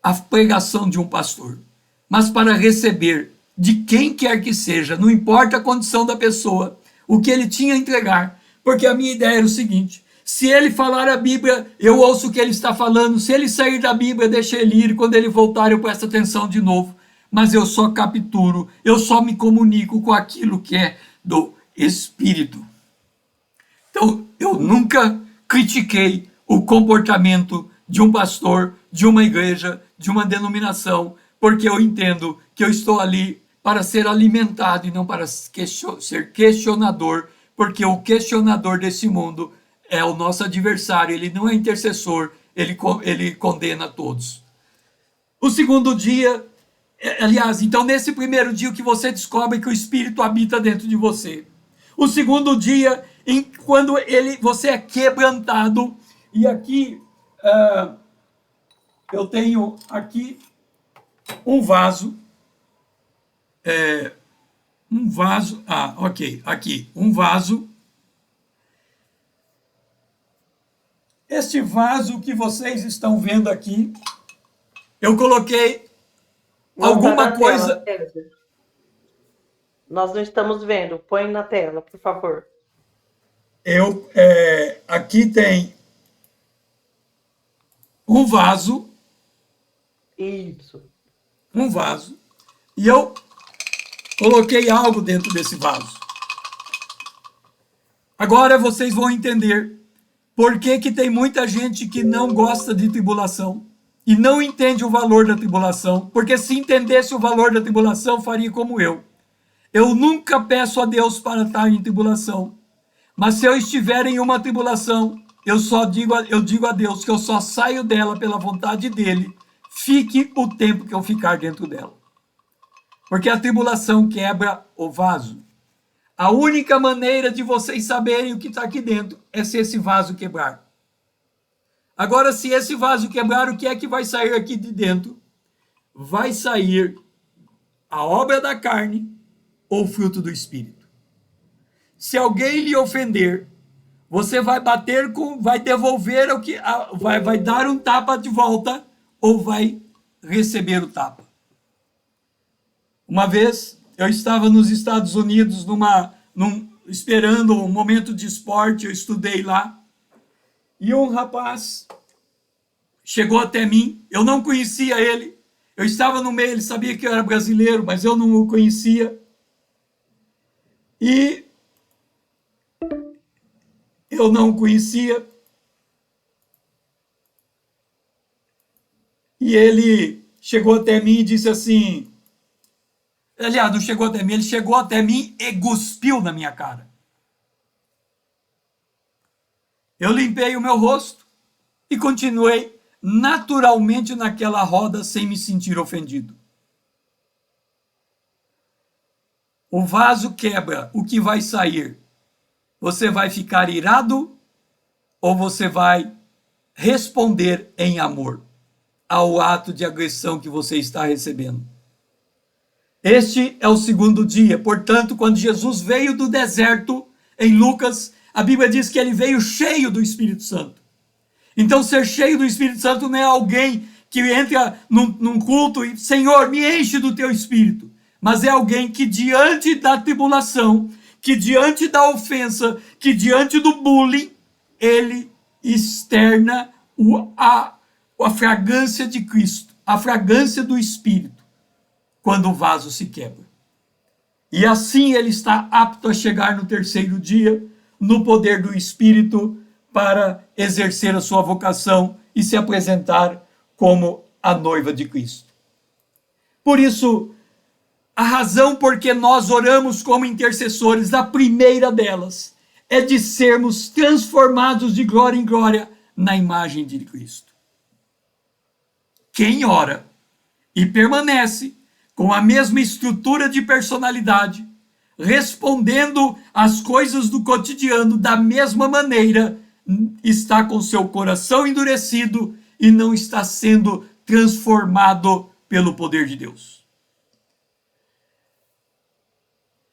a pregação de um pastor, mas para receber de quem quer que seja, não importa a condição da pessoa, o que ele tinha a entregar, porque a minha ideia era o seguinte, se ele falar a Bíblia, eu ouço o que ele está falando, se ele sair da Bíblia, deixa ele ir, quando ele voltar eu presto atenção de novo, mas eu só capturo, eu só me comunico com aquilo que é do Espírito. Então, eu nunca critiquei o comportamento de um pastor, de uma igreja, de uma denominação, porque eu entendo que eu estou ali para ser alimentado e não para ser questionador, porque o questionador desse mundo é o nosso adversário, ele não é intercessor, ele condena todos. O segundo dia, aliás, então nesse primeiro dia que você descobre que o Espírito habita dentro de você. O segundo dia, quando você é quebrantado, e aqui eu tenho aqui um vaso, aqui, um vaso. Este vaso que vocês estão vendo aqui, eu coloquei alguma coisa... Nós não estamos vendo, põe na tela, por favor. Aqui tem um vaso. Isso. Um vaso. E eu coloquei algo dentro desse vaso. Agora vocês vão entender por que tem muita gente que não gosta de tribulação e não entende o valor da tribulação, porque se entendesse o valor da tribulação, faria como eu. Eu nunca peço a Deus para estar em tribulação, mas se eu estiver em uma tribulação, eu digo a Deus que eu só saio dela pela vontade dele, fique o tempo que eu ficar dentro dela. Porque a tribulação quebra o vaso. A única maneira de vocês saberem o que está aqui dentro é se esse vaso quebrar. Agora, se esse vaso quebrar, o que é que vai sair aqui de dentro? Vai sair a obra da carne ou o fruto do Espírito. Se alguém lhe ofender, você vai vai devolver vai dar um tapa de volta ou vai receber o tapa. Uma vez eu estava nos Estados Unidos esperando um momento de esporte, eu estudei lá, e um rapaz chegou até mim, eu não conhecia ele, eu estava no meio, ele sabia que eu era brasileiro, mas eu não o conhecia, e eu não o conhecia, e ele chegou até mim e disse assim, aliás, não chegou até mim, ele chegou até mim e cuspiu na minha cara. Eu limpei o meu rosto e continuei naturalmente naquela roda sem me sentir ofendido. O vaso quebra, o que vai sair? Você vai ficar irado ou você vai responder em amor ao ato de agressão que você está recebendo. Este é o segundo dia. Portanto, quando Jesus veio do deserto, em Lucas, a Bíblia diz que ele veio cheio do Espírito Santo. Então, ser cheio do Espírito Santo não é alguém que entra num culto e, Senhor, me enche do teu Espírito. Mas é alguém que, diante da tribulação, que diante da ofensa, que diante do bullying, ele externa a fragrância de Cristo, a fragrância do Espírito, quando o vaso se quebra. E assim ele está apto a chegar no terceiro dia, no poder do Espírito, para exercer a sua vocação e se apresentar como a noiva de Cristo. Por isso, a razão por que nós oramos como intercessores, a primeira delas, é de sermos transformados de glória em glória na imagem de Cristo. Quem ora e permanece com a mesma estrutura de personalidade, respondendo às coisas do cotidiano da mesma maneira, está com seu coração endurecido e não está sendo transformado pelo poder de Deus.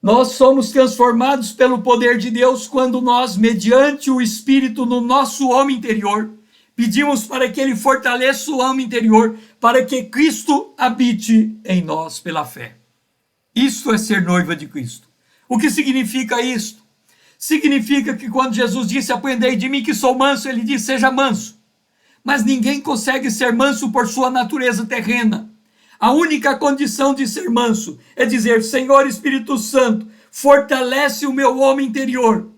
Nós somos transformados pelo poder de Deus quando nós, mediante o Espírito no nosso homem interior, pedimos para que ele fortaleça o homem interior, para que Cristo habite em nós pela fé. Isto é ser noiva de Cristo. O que significa isto? Significa que quando Jesus disse, aprendei de mim que sou manso, ele disse, seja manso. Mas ninguém consegue ser manso por sua natureza terrena. A única condição de ser manso é dizer, Senhor Espírito Santo, fortalece o meu homem interior,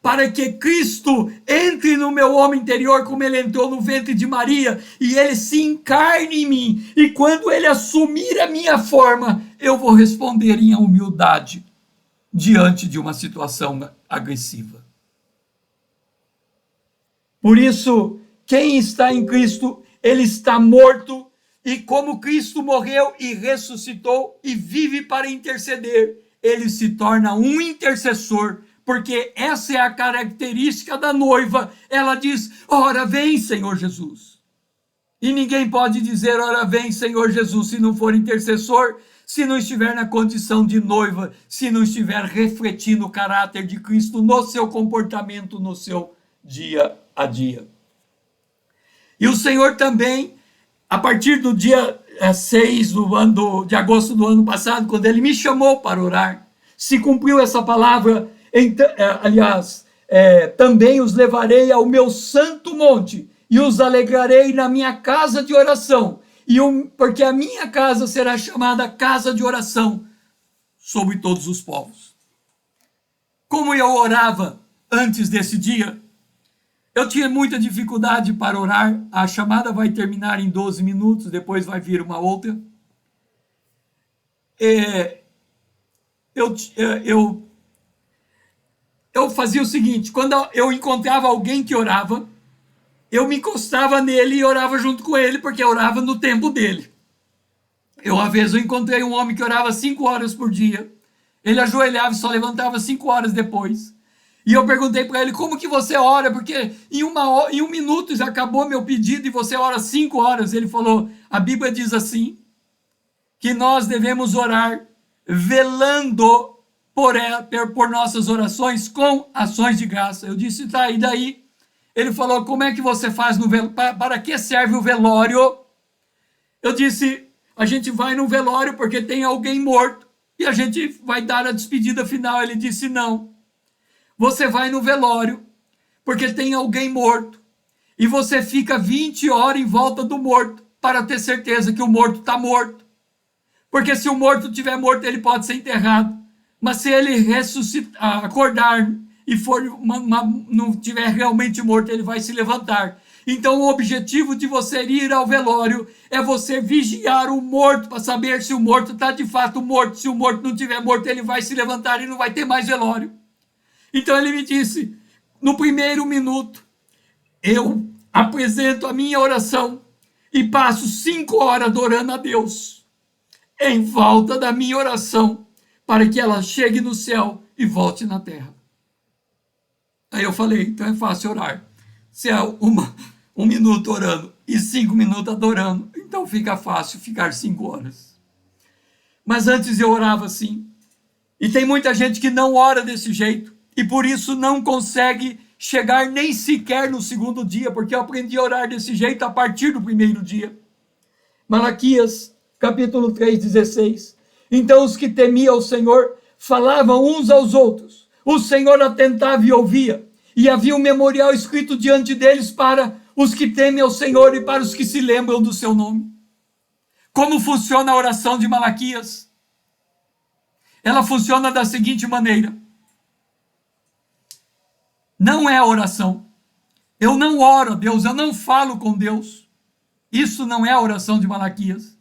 para que Cristo entre no meu homem interior como ele entrou no ventre de Maria, e ele se encarne em mim, e quando ele assumir a minha forma, eu vou responder em humildade diante de uma situação agressiva. Por isso, quem está em Cristo, ele está morto, e como Cristo morreu e ressuscitou e vive para interceder, ele se torna um intercessor, porque essa é a característica da noiva. Ela diz, ora vem, Senhor Jesus. E ninguém pode dizer, ora vem, Senhor Jesus, se não for intercessor, se não estiver na condição de noiva, se não estiver refletindo o caráter de Cristo no seu comportamento, no seu dia a dia. E o Senhor também, a partir do dia 6 de agosto do ano passado, quando ele me chamou para orar, se cumpriu essa palavra, também os levarei ao meu santo monte e os alegrarei na minha casa de oração, porque a minha casa será chamada casa de oração sobre todos os povos. Como eu orava antes desse dia, eu tinha muita dificuldade para orar. A chamada vai terminar em 12 minutos, depois vai vir uma outra. Eu fazia o seguinte, quando eu encontrava alguém que orava, eu me encostava nele e orava junto com ele, porque eu orava no tempo dele. Uma vez eu encontrei um homem que orava 5 horas por dia, ele ajoelhava e só levantava 5 horas depois. E eu perguntei para ele, como que você ora? Porque em 1 minuto já acabou meu pedido e você ora 5 horas. Ele falou, a Bíblia diz assim, que nós devemos orar velando por nossas orações com ações de graça. Eu disse, tá, e daí? Ele falou, como é que você faz no velório? Para que serve o velório? Eu disse, a gente vai no velório porque tem alguém morto e a gente vai dar a despedida final. Ele disse, não. Você vai no velório porque tem alguém morto e você fica 20 horas em volta do morto para ter certeza que o morto está morto. Porque se o morto estiver morto, ele pode ser enterrado. Mas se ele acordar e não estiver realmente morto, ele vai se levantar. Então o objetivo de você ir ao velório é você vigiar o morto para saber se o morto está de fato morto. Se o morto não estiver morto, ele vai se levantar e não vai ter mais velório. Então ele me disse, no primeiro minuto, eu apresento a minha oração e passo 5 horas adorando a Deus em volta da minha oração para que ela chegue no céu e volte na terra. Aí eu falei, então é fácil orar. Se é 1 minuto orando e 5 minutos adorando. Então fica fácil ficar 5 horas. Mas antes eu orava assim. E tem muita gente que não ora desse jeito e por isso não consegue chegar nem sequer no segundo dia, porque eu aprendi a orar desse jeito a partir do primeiro dia. Malaquias, capítulo 3:16. Então os que temiam o Senhor falavam uns aos outros. O Senhor atentava e ouvia, e havia um memorial escrito diante deles para os que temem ao Senhor e para os que se lembram do seu nome. Como funciona a oração de Malaquias? Ela funciona da seguinte maneira. Não é oração. Eu não oro a Deus, eu não falo com Deus. Isso não é a oração de Malaquias.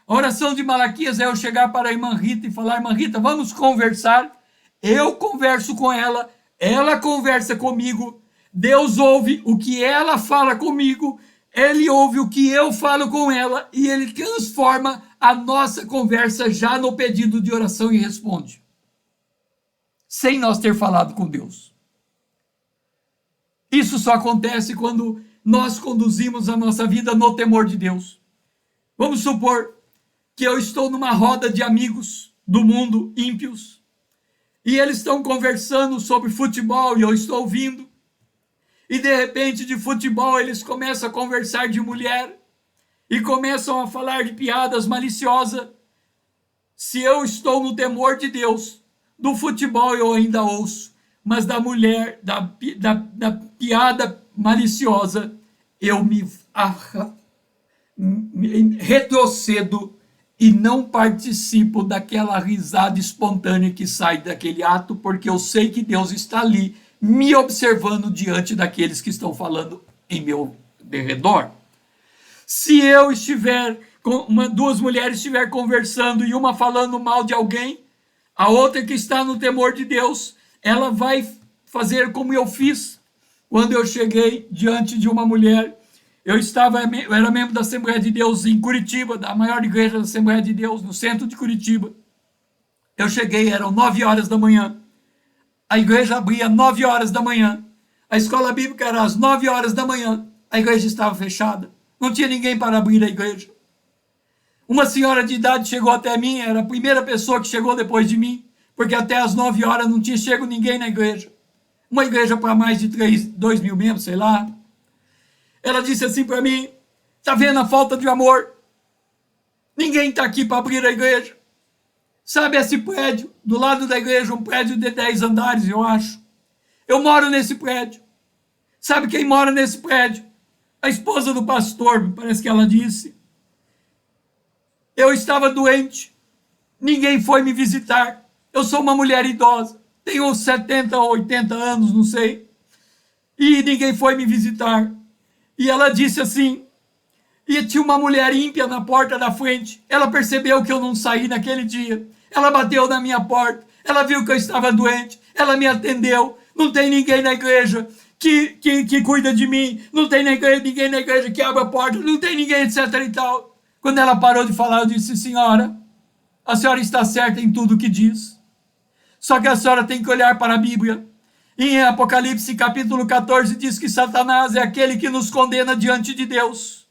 A oração de Malaquias é eu chegar para a irmã Rita e falar: irmã Rita, vamos conversar. Eu converso com ela conversa comigo. Deus ouve o que ela fala comigo, ele ouve o que eu falo com ela e ele transforma a nossa conversa já no pedido de oração e responde. Sem nós ter falado com Deus. Isso só acontece quando nós conduzimos a nossa vida no temor de Deus. Vamos supor que eu estou numa roda de amigos do mundo ímpios e eles estão conversando sobre futebol e eu estou ouvindo. E de repente de futebol eles começam a conversar de mulher e começam a falar de piadas maliciosas. Se eu estou no temor de Deus, do futebol eu ainda ouço, mas da mulher, da piada maliciosa, eu me retrocedo e não participo daquela risada espontânea que sai daquele ato, porque eu sei que Deus está ali, me observando diante daqueles que estão falando em meu derredor. Se eu estiver, duas mulheres estiver conversando e uma falando mal de alguém, a outra que está no temor de Deus, ela vai fazer como eu fiz quando eu cheguei diante de uma mulher. Eu era membro da Assembleia de Deus em Curitiba, da maior igreja da Assembleia de Deus, no centro de Curitiba. Eu cheguei, eram 9 horas da manhã. A igreja abria 9 horas da manhã. A escola bíblica era às 9 horas da manhã. A igreja estava fechada. Não tinha ninguém para abrir a igreja. Uma senhora de idade chegou até mim, era a primeira pessoa que chegou depois de mim, porque até às 9 horas não tinha chego ninguém na igreja. Uma igreja para mais de 2 mil membros, sei lá. Ela disse assim para mim: tá vendo a falta de amor? Ninguém está aqui para abrir a igreja. Sabe esse prédio, do lado da igreja, um prédio de 10 andares, eu acho. Eu moro nesse prédio. Sabe quem mora nesse prédio? A esposa do pastor, parece que ela disse. Eu estava doente. Ninguém foi me visitar. Eu sou uma mulher idosa. Tenho 70 ou 80 anos, não sei. E ninguém foi me visitar. E ela disse assim, e tinha uma mulher ímpia na porta da frente. Ela percebeu que eu não saí naquele dia. Ela bateu na minha porta. Ela viu que eu estava doente. Ela me atendeu. Não tem ninguém na igreja que cuida de mim. Não tem ninguém na igreja que abre a porta. Não tem ninguém, etc e tal. Quando ela parou de falar, eu disse: senhora, a senhora está certa em tudo que diz. Só que a senhora tem que olhar para a Bíblia. Em Apocalipse capítulo 14 diz que Satanás é aquele que nos condena diante de Deus.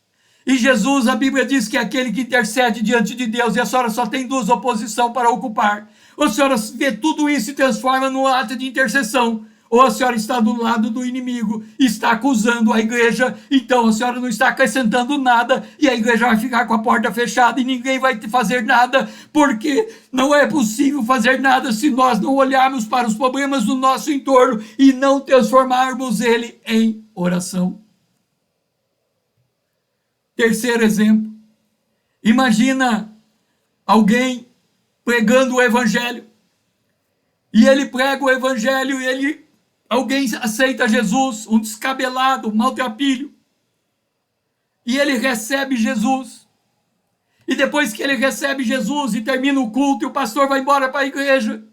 E Jesus, a Bíblia diz que é aquele que intercede diante de Deus, e a senhora só tem 2 oposições para ocupar. Ou a senhora vê tudo isso e transforma num ato de intercessão, ou a senhora está do lado do inimigo, está acusando a igreja, então a senhora não está acrescentando nada, e a igreja vai ficar com a porta fechada, e ninguém vai fazer nada, porque não é possível fazer nada se nós não olharmos para os problemas do nosso entorno, e não transformarmos ele em oração. Terceiro exemplo, imagina alguém pregando o evangelho, e ele prega o evangelho e alguém aceita Jesus, um descabelado, um maltrapilho, e ele recebe Jesus, e depois que ele recebe Jesus e termina o culto, e o pastor vai embora para a igreja,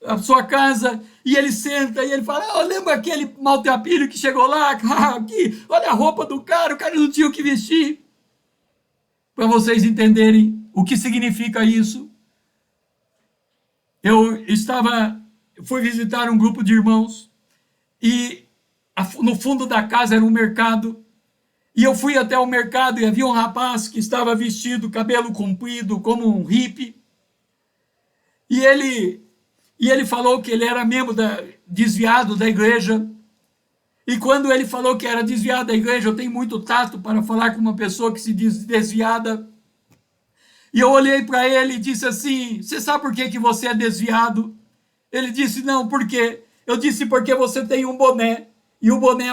a sua casa, e ele senta e ele fala: lembra aquele maltrapilho que chegou lá? Aqui, olha a roupa do cara, o cara não tinha o que vestir. Para vocês entenderem o que significa isso, eu fui visitar um grupo de irmãos, e no fundo da casa era um mercado, E eu fui até o mercado e havia um rapaz que estava vestido, cabelo comprido, como um hippie. E ele falou que ele era membro desviado da igreja. E quando ele falou que era desviado da igreja, eu tenho muito tato para falar com uma pessoa que se diz desviada. E eu olhei para ele e disse assim: você sabe por que você é desviado? Ele disse: não, por quê? Eu disse: porque você tem um boné. E o boné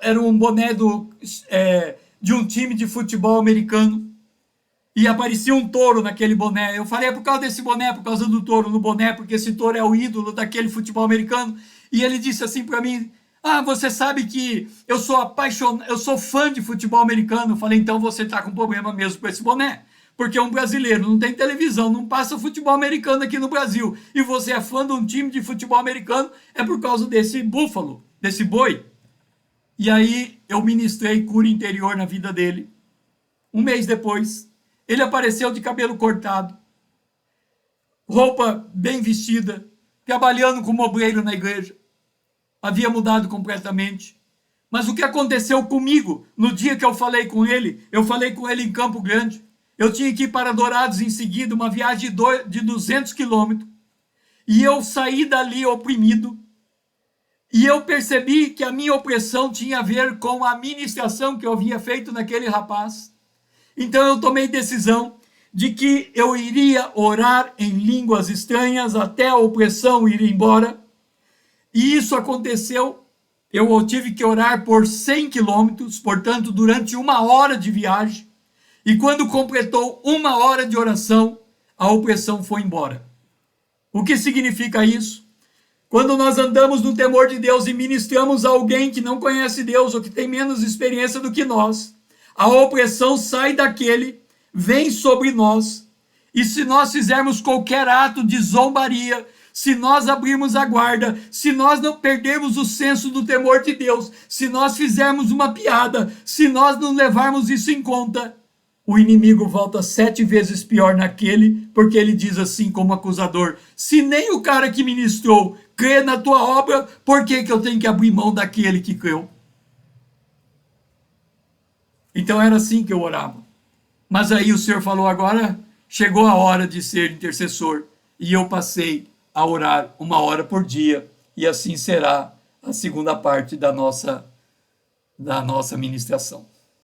era um boné de um time de futebol americano. E aparecia um touro naquele boné. Eu falei: é por causa desse boné, por causa do touro no boné, porque esse touro é o ídolo daquele futebol americano. E ele disse assim para mim: ah, você sabe que eu sou apaixonado, eu sou fã de futebol americano. Eu falei: então você está com problema mesmo com esse boné. Porque um brasileiro não tem televisão, não passa futebol americano aqui no Brasil. E você é fã de um time de futebol americano, é por causa desse búfalo, desse boi. E aí eu ministrei cura interior na vida dele. Um mês depois, ele apareceu de cabelo cortado, roupa bem vestida, trabalhando como obreiro na igreja. Havia mudado completamente. Mas o que aconteceu comigo no dia que eu falei com ele? Eu falei com ele em Campo Grande. Eu tinha que ir para Dourados em seguida, uma viagem de 200 quilômetros. E eu saí dali oprimido. E eu percebi que a minha opressão tinha a ver com a ministração que eu havia feito naquele rapaz. Então eu tomei decisão de que eu iria orar em línguas estranhas até a opressão ir embora. E isso aconteceu. Eu tive que orar por 100 quilômetros, portanto, durante 1 hora de viagem. E quando completou 1 hora de oração, a opressão foi embora. O que significa isso? Quando nós andamos no temor de Deus e ministramos a alguém que não conhece Deus ou que tem menos experiência do que nós, a opressão sai daquele, vem sobre nós. E se nós fizermos qualquer ato de zombaria, se nós abrirmos a guarda, se nós não perdermos o senso do temor de Deus, se nós fizermos uma piada, se nós não levarmos isso em conta, o inimigo volta 7 vezes pior naquele, porque ele diz assim como acusador: se nem o cara que ministrou crê na tua obra, por que eu tenho que abrir mão daquele que creu? Então era assim que eu orava. Mas aí o Senhor falou: agora chegou a hora de ser intercessor. E eu passei a orar 1 hora por dia. E assim será a segunda parte da nossa ministração.